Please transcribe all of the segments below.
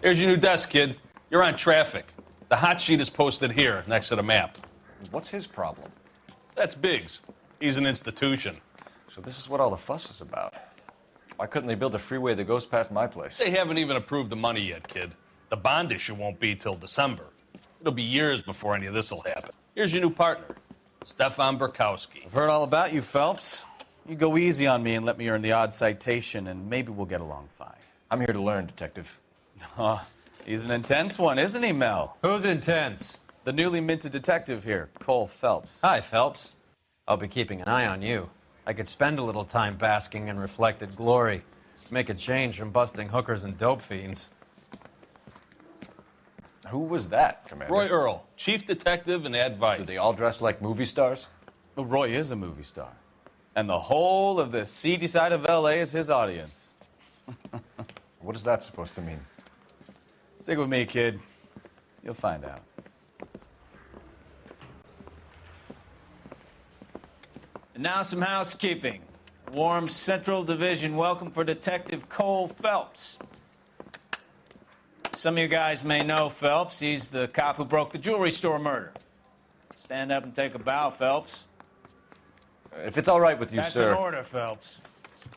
Here's your new desk, kid. You're on traffic. The hot sheet is posted here, next to the map. What's his problem? That's Biggs. He's an institution. So this is what all the fuss is about. Why couldn't they build a freeway that goes past my place? They haven't even approved the money yet, kid. The bond issue won't be till December. It'll be years before any of this will happen. Here's your new partner, Stefan Burkowski. I've heard all about you, Phelps. You go easy on me and let me earn the odd citation, and maybe we'll get along fine. I'm here to learn, Detective. Oh, he's an intense one, isn't he, Mel? Who's intense? The newly minted detective here, Cole Phelps. Hi, Phelps. I'll be keeping an eye on you. I could spend a little time basking in reflected glory. Make a change from busting hookers and dope fiends. Who was that, Commander? Roy Earl, chief detective and advice. Do they all dress like movie stars? Well, Roy is a movie star. And the whole of the seedy side of L.A. is his audience. What is that supposed to mean? Stick with me, kid. You'll find out. And now some housekeeping. Warm Central Division welcome for Detective Cole Phelps. Some of you guys may know Phelps. He's the cop who broke the jewelry store murder. Stand up and take a bow, Phelps. If it's all right with you, That's sir. an order, Phelps.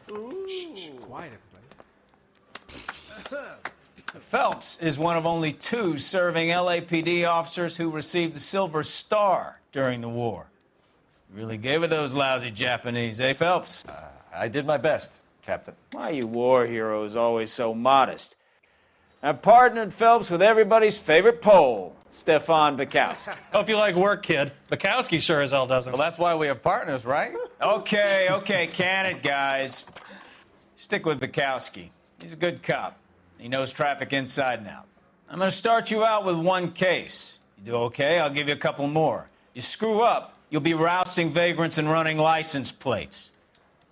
Shh, quiet, everybody. Phelps is one of only 2 serving LAPD officers who received the Silver Star during the war. Really gave it those lousy Japanese, eh, Phelps? I did my best, Captain. Why are you war heroes always so modest? I've partnered Phelps with everybody's favorite Pole, Stefan Burkowski. Hope you like work, kid. Bukowski sure as hell doesn't. Well, that's why we have partners, right? Okay, can it, guys. Stick with Burkowski. He's a good cop. He knows traffic inside and out. I'm going to start you out with 1 case. You do okay, I'll give you a couple more. You screw up, you'll be rousting vagrants and running license plates.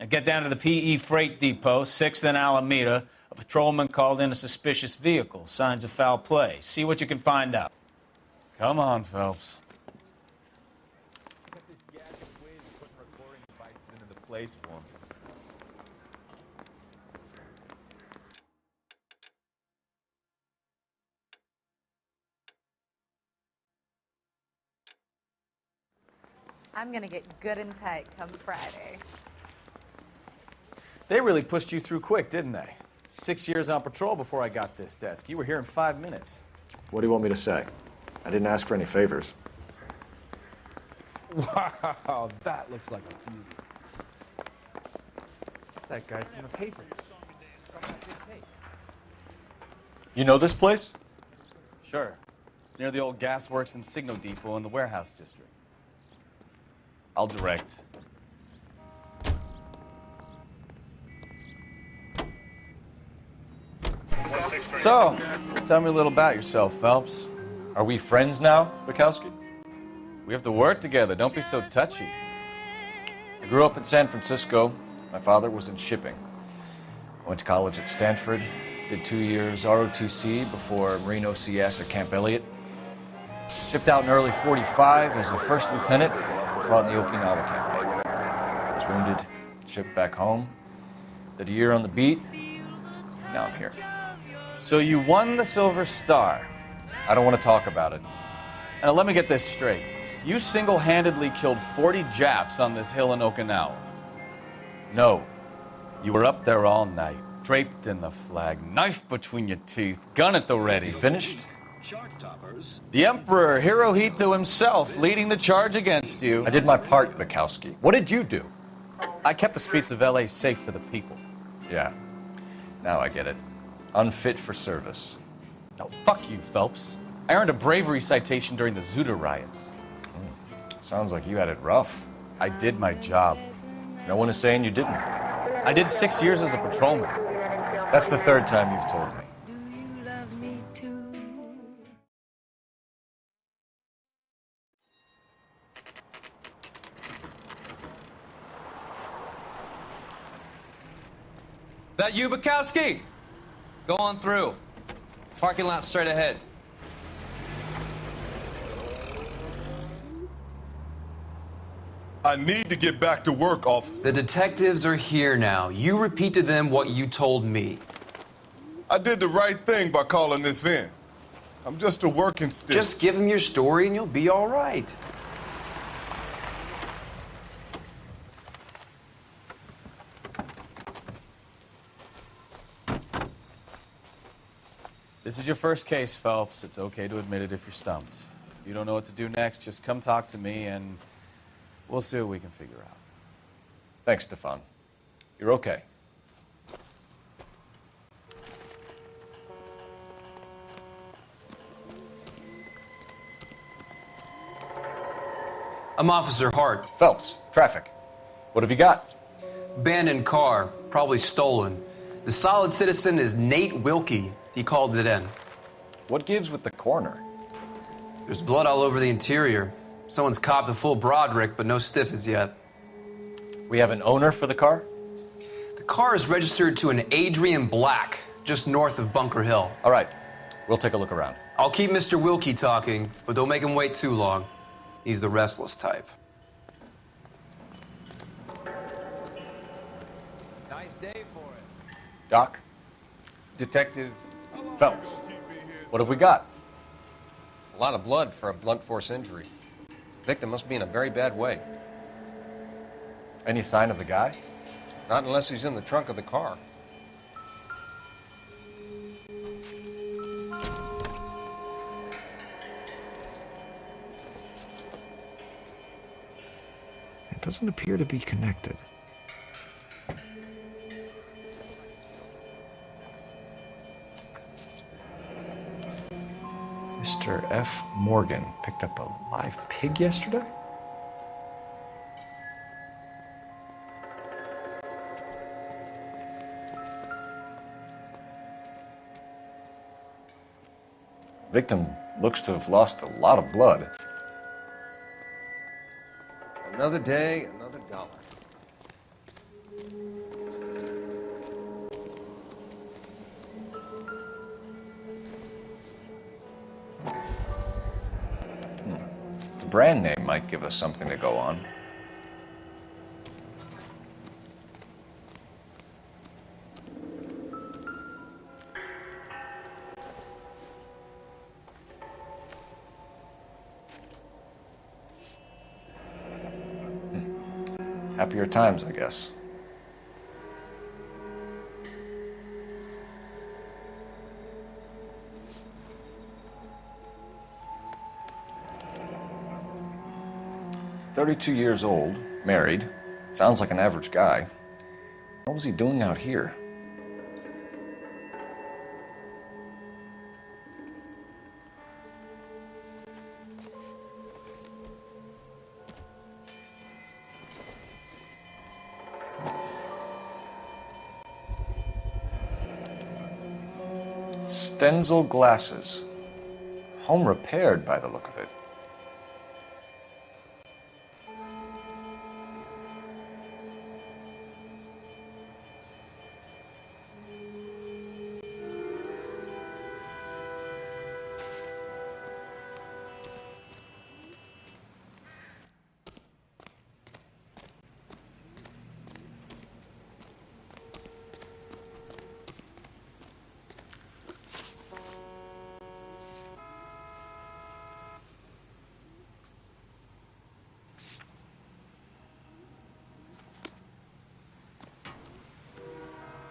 Now get down to the PE Freight Depot, 6th and Alameda. A patrolman called in a suspicious vehicle. Signs of foul play. See what you can find out. Come on, Phelps. Got this gadget way of putting recording devices into the place for me. I'm gonna get good and tight come Friday. They really pushed you through quick, didn't they? 6 years on patrol before I got this desk. You were here in 5 minutes. What do you want me to say? I didn't ask for any favors. Wow, that looks like a beauty. That's that guy from the paper. You know this place? Sure. Near the old gasworks and signal depot in the warehouse district. I'll direct. So, tell me a little about yourself, Phelps. Are we friends now, Bukowski? We have to work together. Don't be so touchy. I grew up in San Francisco. My father was in shipping. I went to college at Stanford, did 2 years ROTC before Marine OCS at Camp Elliott. Shipped out in early 45 as a first lieutenant, fought in the Okinawa camp. Was wounded, shipped back home, did a year on the beat. Now I'm here. So you won the Silver Star. I don't want to talk about it. And let me get this straight. You single-handedly killed 40 Japs on this hill in Okinawa. No. You were up there all night, draped in the flag, knife between your teeth, gun at the ready. You finished? The Emperor Hirohito himself leading the charge against you. I did my part, Bukowski. What did you do? I kept the streets of L.A. safe for the people. Yeah. Now I get it. Unfit for service. No, fuck you, Phelps. I earned a bravery citation during the Zuda riots. Sounds like you had it rough. I did my job. No one is saying you didn't. I did 6 years as a patrolman. That's the 3rd time you've told me. That you, Bukowski? Go on through. Parking lot straight ahead. I need to get back to work, officer. The detectives are here now. You repeat to them what you told me. I did the right thing by calling this in. I'm just a working stick. Just give him your story and you'll be all right. This is your first case, Phelps. It's okay to admit it if you're stumped. If you don't know what to do next, just come talk to me and we'll see what we can figure out. Thanks, Stefan. You're okay. I'm Officer Hart. Phelps, traffic. What have you got? Abandoned car, probably stolen. The solid citizen is Nate Wilkie. He called it in. What gives with the coroner? There's blood all over the interior. Someone's copped a full Broderick, but no stiff as yet. We have an owner for the car? The car is registered to an Adrian Black, just north of Bunker Hill. All right, we'll take a look around. I'll keep Mr. Wilkie talking, but don't make him wait too long. He's the restless type. Nice day for it. Doc? Detective, Phelps, what have we got? a lot of blood for a blunt force injury. Victim must be in a very bad way. Any sign of the guy? Not unless he's in the trunk of the car. It doesn't appear to be connected. Mr. F. Morgan picked up a live pig yesterday? Victim looks to have lost a lot of blood. Another day, another dollar. The brand name might give us something to go on. Happier times, I guess. "32 years old, married, sounds like an average guy. What was he doing out here?" Stenzel glasses. Home repaired by the look of it.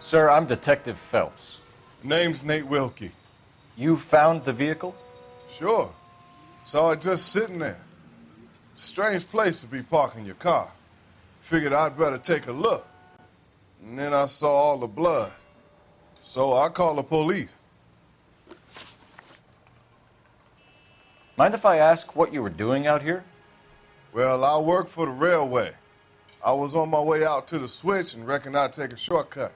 Sir, I'm Detective Phelps. Name's Nate Wilkie. You found the vehicle? Sure. Saw it just sitting there. Strange place to be parking your car. Figured I'd better take a look. And then I saw all the blood. So I called the police. Mind if I ask what you were doing out here? Well, I work for the railway. I was on my way out to the switch and reckoned I'd take a shortcut.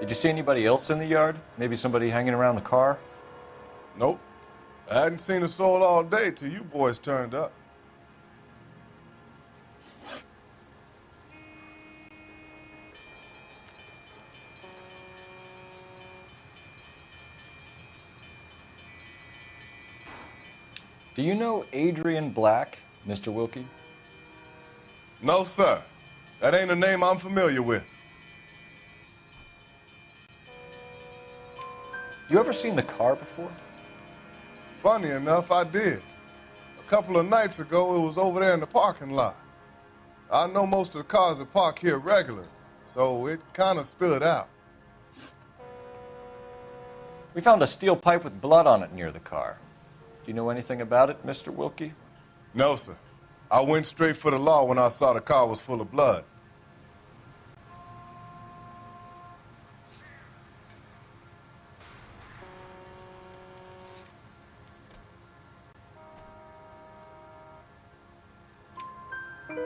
Did you see anybody else in the yard? Maybe somebody hanging around the car? Nope. I hadn't seen a soul all day till you boys turned up. Do you know Adrian Black, Mr. Wilkie? No, sir. That ain't a name I'm familiar with. You ever seen the car before? Funny enough, I did. A couple of nights ago, it was over there in the parking lot. I know most of the cars are parked here regular, so it kind of stood out. We found a steel pipe with blood on it near the car. Do you know anything about it, Mr. Wilkie? No, sir. I went straight for the law when I saw the car was full of blood.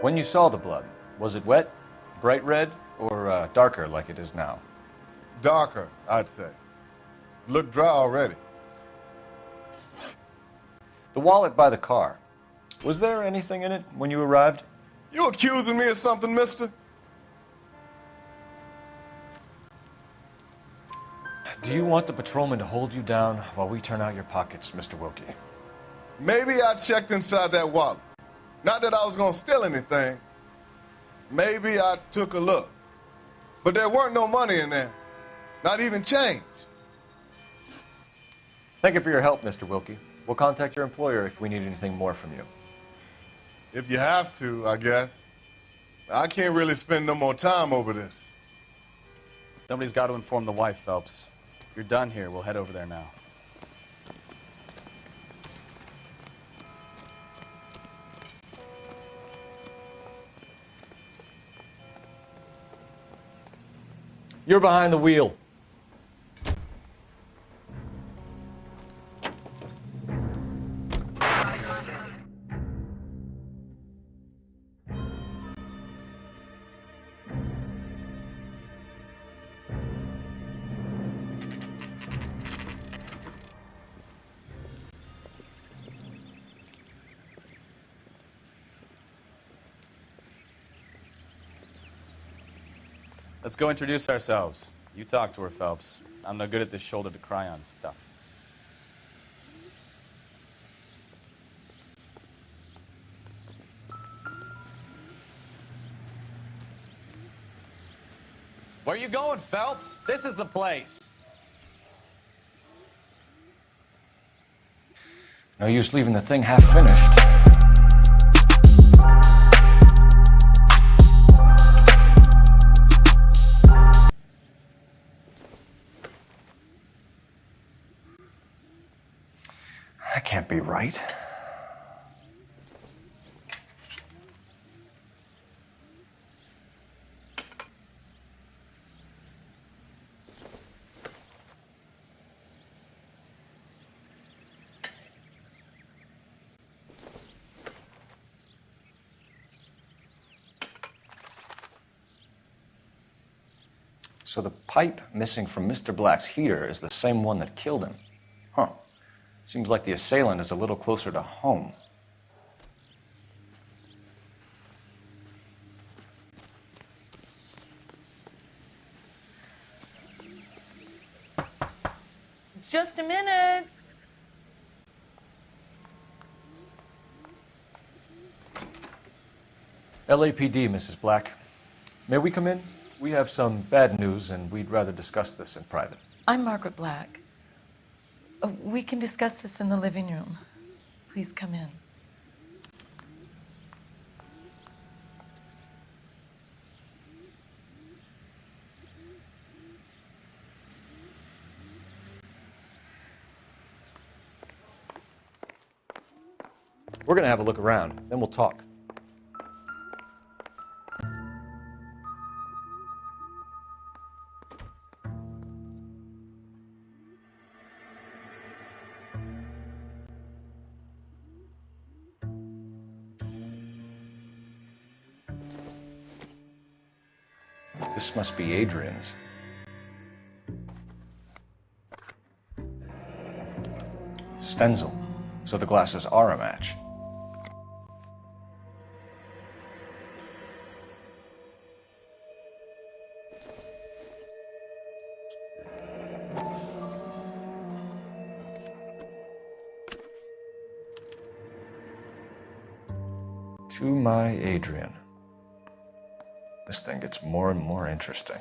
When you saw the blood, was it wet, bright red, or darker like it is now? Darker, I'd say. Looked dry already. The wallet by the car. Was there anything in it when you arrived? You accusing me of something, mister? Do you want the patrolman to hold you down while we turn out your pockets, Mr. Wilkie? Maybe I checked inside that wallet. Not that I was gonna steal anything. Maybe I took a look. But there weren't no money in there. Not even change. Thank you for your help, Mr. Wilkie. We'll contact your employer if we need anything more from you. If you have to, I guess. I can't really spend no more time over this. Somebody's got to inform the wife, Phelps. If you're done here, we'll head over there now. You're behind the wheel. Let's go introduce ourselves. You talk to her, Phelps. I'm no good at this shoulder to cry on stuff. Where you going, Phelps? This is the place. No use leaving the thing half finished. That can't be right. So the pipe missing from Mr. Black's heater is the same one that killed him. Huh. Seems like the assailant is a little closer to home. Just a minute. LAPD, Mrs. Black. May we come in? We have some bad news, and we'd rather discuss this in private. I'm Margaret Black. We can discuss this in the living room. Please come in. We're going to have a look around, then we'll talk. This must be Adrian's. Stenzel. So the glasses are a match. To my Adrian. This thing gets more and more interesting.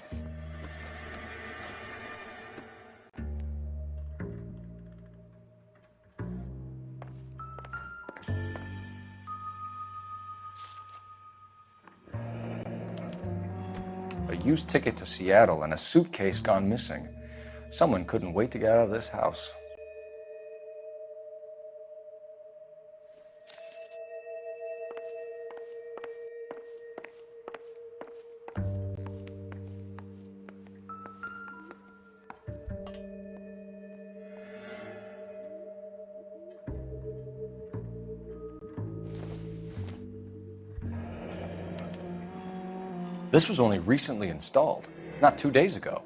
A used ticket to Seattle and a suitcase gone missing. Someone couldn't wait to get out of this house. This was only recently installed, not 2 days ago.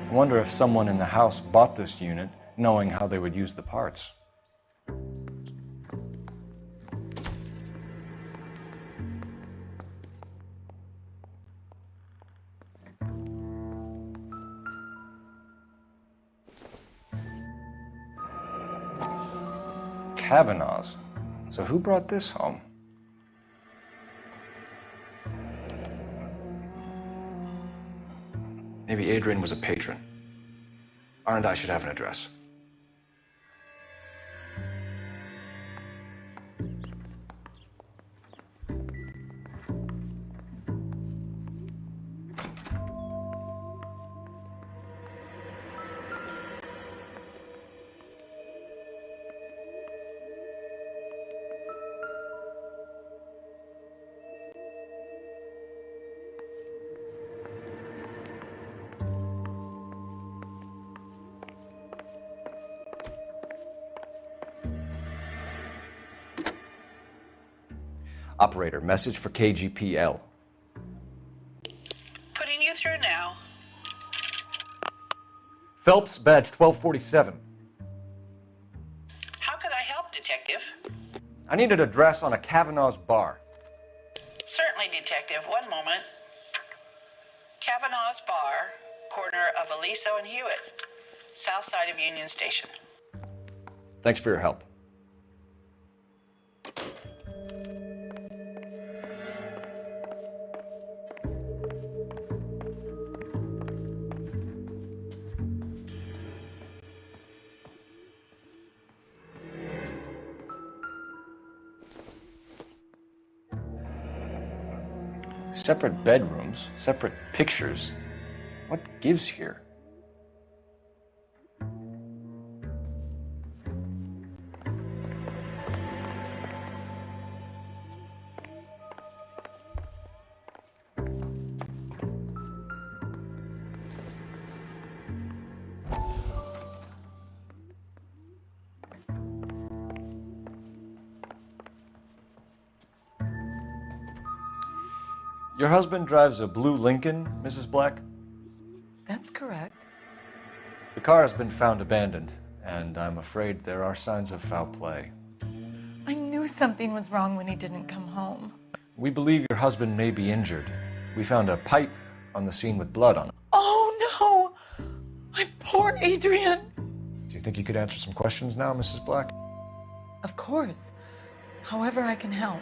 I wonder if someone in the house bought this unit knowing how they would use the parts. Kavanaugh's. So who brought this home? Maybe Adrian was a patron. R&I should have an address. Operator, message for KGPL. Putting you through now. Phelps, badge 1247. How could I help, Detective? I need an address on a Kavanaugh's bar. Certainly, Detective. One moment. Kavanaugh's Bar, corner of Aliso and Hewitt, south side of Union Station. Thanks for your help. Separate bedrooms, separate pictures. What gives here? Your husband drives a blue Lincoln, Mrs. Black? That's correct. The car has been found abandoned, and I'm afraid there are signs of foul play. I knew something was wrong when he didn't come home. We believe your husband may be injured. We found a pipe on the scene with blood on it. Oh no! My poor Adrian! Do you think you could answer some questions now, Mrs. Black? Of course. However I can help.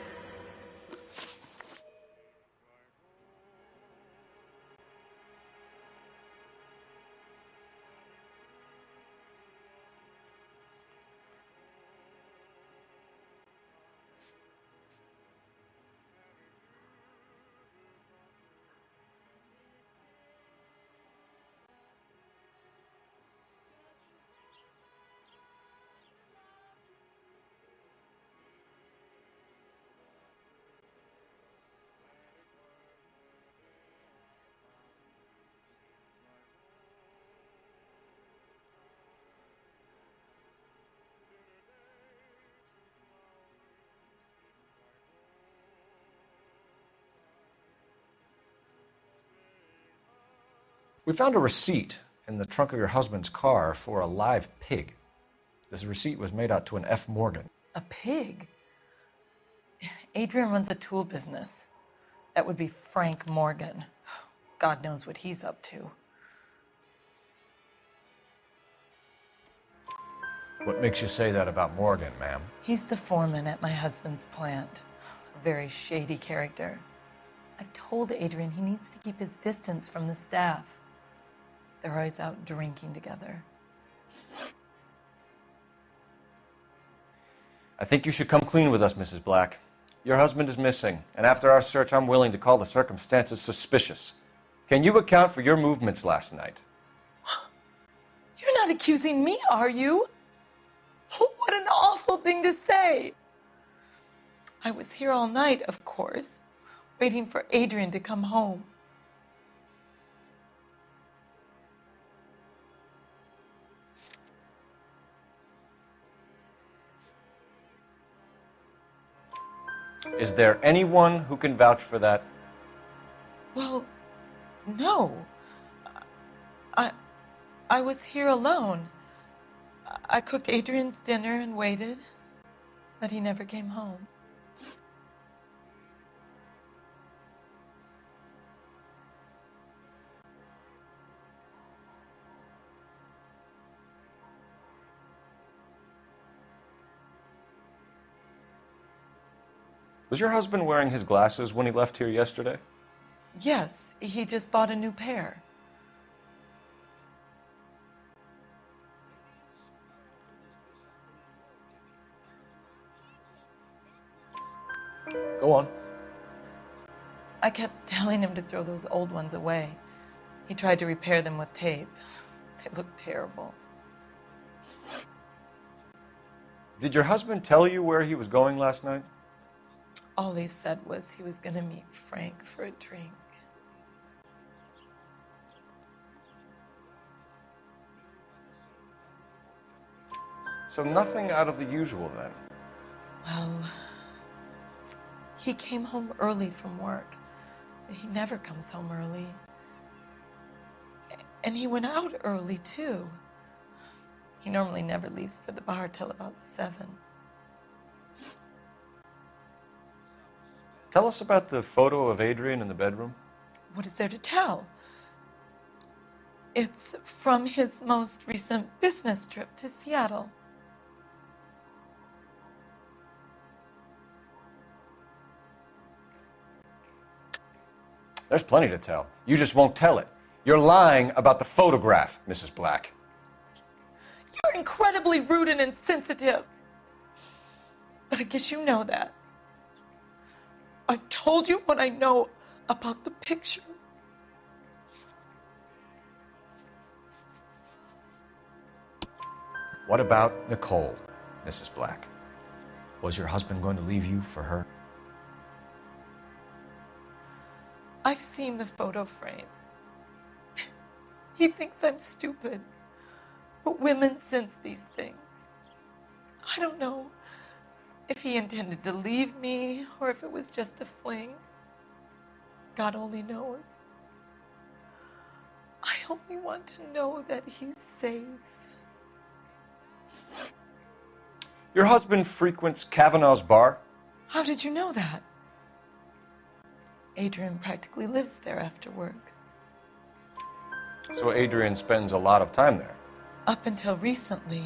We found a receipt in the trunk of your husband's car for a live pig. This receipt was made out to an F. Morgan. A pig? Adrian runs a tool business. That would be Frank Morgan. God knows what he's up to. What makes you say that about Morgan, ma'am? He's the foreman at my husband's plant. A very shady character. I've told Adrian he needs to keep his distance from the staff. They're always out drinking together. I think you should come clean with us, Mrs. Black. Your husband is missing, and after our search, I'm willing to call the circumstances suspicious. Can you account for your movements last night? You're not accusing me, are you? What an awful thing to say. I was here all night, of course, waiting for Adrian to come home. Is there anyone who can vouch for that? Well, no. I was here alone. I cooked Adrian's dinner and waited, but he never came home. Was your husband wearing his glasses when he left here yesterday? Yes, he just bought a new pair. Go on. I kept telling him to throw those old ones away. He tried to repair them with tape. They looked terrible. Did your husband tell you where he was going last night? All he said was he was going to meet Frank for a drink. So nothing out of the usual then? Well, he came home early from work. He never comes home early. And he went out early, too. He normally never leaves for the bar till about 7. Tell us about the photo of Adrian in the bedroom. What is there to tell? It's from his most recent business trip to Seattle. There's plenty to tell. You just won't tell it. You're lying about the photograph, Mrs. Black. You're incredibly rude and insensitive. But I guess you know that. I told you what I know about the picture. What about Nicole, Mrs. Black? Was your husband going to leave you for her? I've seen the photo frame. He thinks I'm stupid. But women sense these things. I don't know if he intended to leave me or if it was just a fling. God only knows. I only want to know that he's safe. Your husband frequents Kavanaugh's bar? How did you know that? Adrian practically lives there after work. So Adrian spends a lot of time there? Up until recently,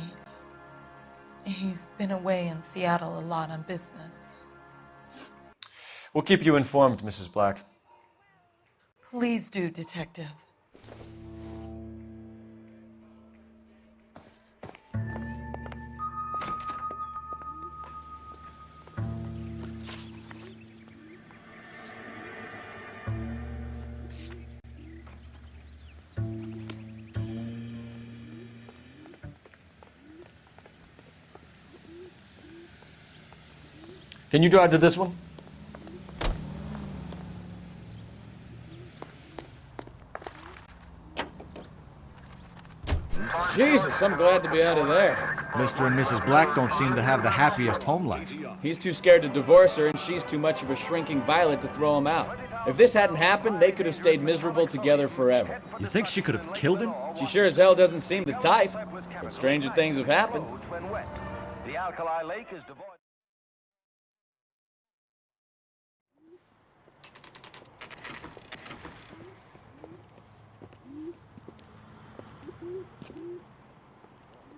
he's been away in Seattle a lot on business. We'll keep you informed, Mrs. Black. Please do, Detective. Can you drive to this one? Jesus, I'm glad to be out of there. Mr. and Mrs. Black don't seem to have the happiest home life. He's too scared to divorce her, and she's too much of a shrinking violet to throw him out. If this hadn't happened, they could have stayed miserable together forever. You think she could have killed him? She sure as hell doesn't seem the type, but stranger things have happened. The alkali lake is devoid.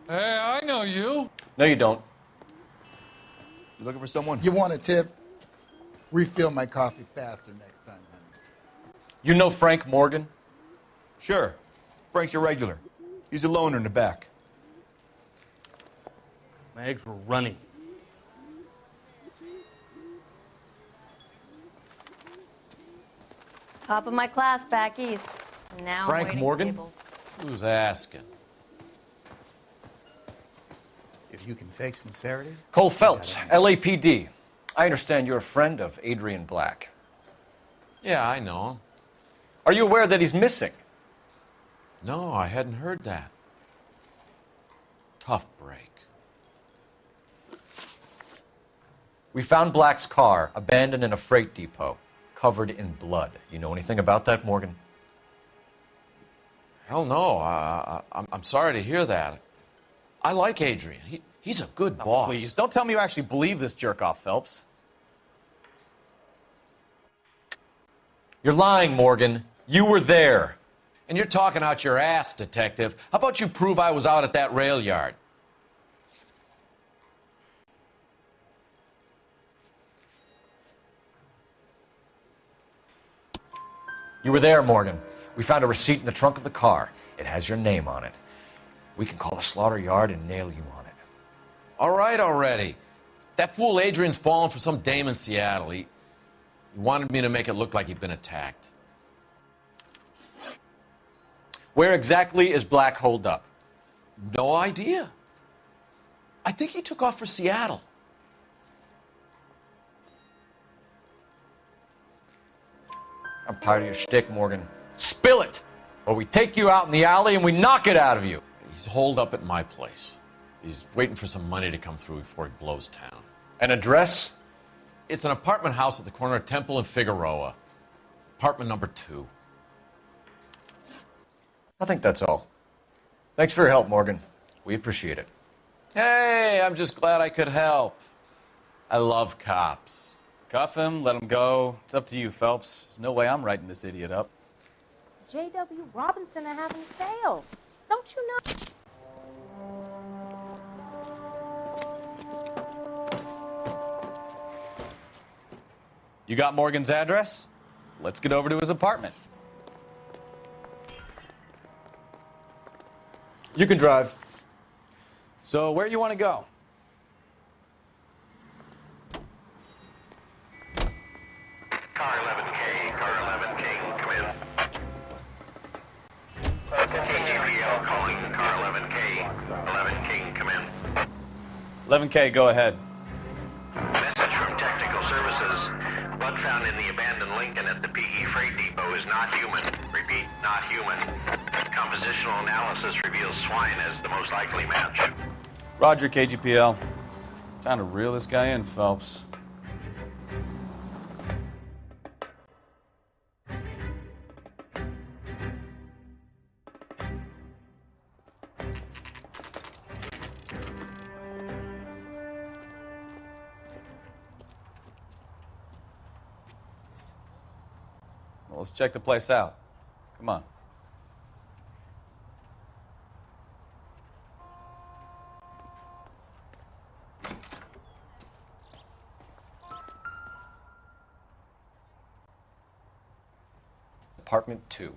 Hey, I know you. No, you don't. You looking for someone? You want a tip? Refill my coffee faster next time, honey. You know Frank Morgan? Sure. Frank's your regular. He's a loner in the back. My eggs were runny. Top of my class back east. Now I'm Frank waiting Morgan? tables. Who's asking? If you can fake sincerity. Cole Phelps, LAPD. I understand you're a friend of Adrian Black. Yeah, I know him. Are you aware that he's missing? No, I hadn't heard that. Tough break. We found Black's car abandoned in a freight depot, covered in blood. You know anything about that, Morgan? Hell no. I'm sorry to hear that. I like Adrian. He's a good boss. Please, don't tell me you actually believe this jerk-off, Phelps. You're lying, Morgan. You were there. And you're talking out your ass, detective. How about you prove I was out at that rail yard? You were there, Morgan. We found a receipt in the trunk of the car. It has your name on it. We can call the slaughter yard and nail you on it. All right already. That fool Adrian's fallen for some dame in Seattle. He wanted me to make it look like he'd been attacked. Where exactly is Black holed up? No idea. I think he took off for Seattle. I'm tired of your shtick, Morgan. Spill it! Or we take you out in the alley and we knock it out of you. He's holed up at my place. He's waiting for some money to come through before he blows town. An address? It's an apartment house at the corner of Temple and Figueroa. Apartment number 2. I think that's all. Thanks for your help, Morgan. We appreciate it. Hey, I'm just glad I could help. I love cops. Cuff him, let him go. It's up to you, Phelps. There's no way I'm writing this idiot up. J.W. Robinson are having a sale. Don't you know? You got Morgan's address? Let's get over to his apartment. You can drive. So, where you want to go? Car 11K, car 11K, come in. KGPL calling car 11K. 11K, come in. 11K, go ahead. Message from Technical Services. Blood found in the abandoned Lincoln at the PE Freight Depot is not human. Repeat, not human. Compositional analysis reveals swine as the most likely match. Roger, KGPL. Time to reel this guy in, Phelps. Well, let's check the place out. Come on. Apartment 2.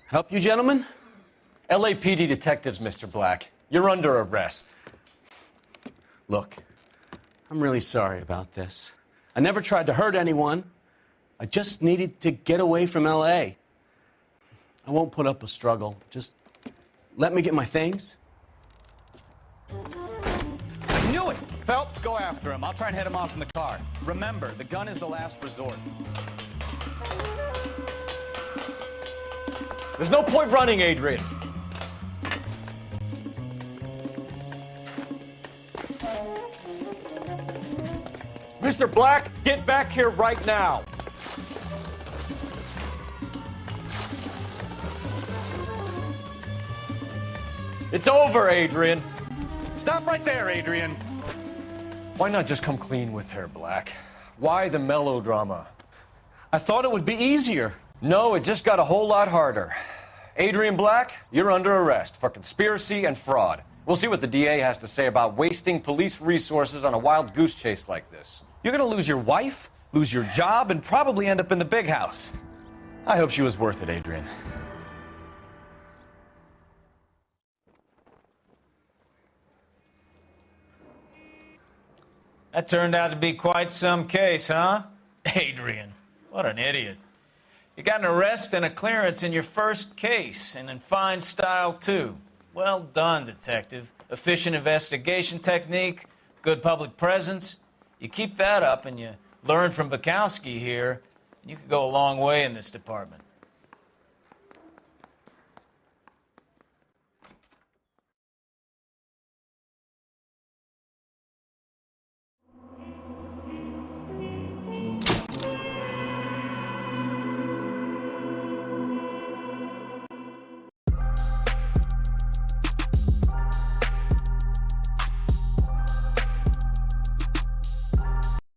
Help you, gentlemen? LAPD detectives, Mr. Black. You're under arrest. Look, I'm really sorry about this. I never tried to hurt anyone. I just needed to get away from L.A. I won't put up a struggle. Just let me get my things. I knew it! Phelps, go after him. I'll try and head him off in the car. Remember, the gun is the last resort. There's no point running, Adrian. Mr. Black, get back here right now. It's over, Adrian. Stop right there, Adrian. Why not just come clean with her, Black? Why the melodrama? I thought it would be easier. No, it just got a whole lot harder. Adrian Black, you're under arrest for conspiracy and fraud. We'll see what the DA has to say about wasting police resources on a wild goose chase like this. You're gonna lose your wife, lose your job, and probably end up in the big house. I hope she was worth it, Adrian. That turned out to be quite some case, huh? Adrian, what an idiot. You got an arrest and a clearance in your first case, and in fine style, too. Well done, detective. Efficient investigation technique, good public presence. You keep that up and you learn from Bukowski here, and you could go a long way in this department.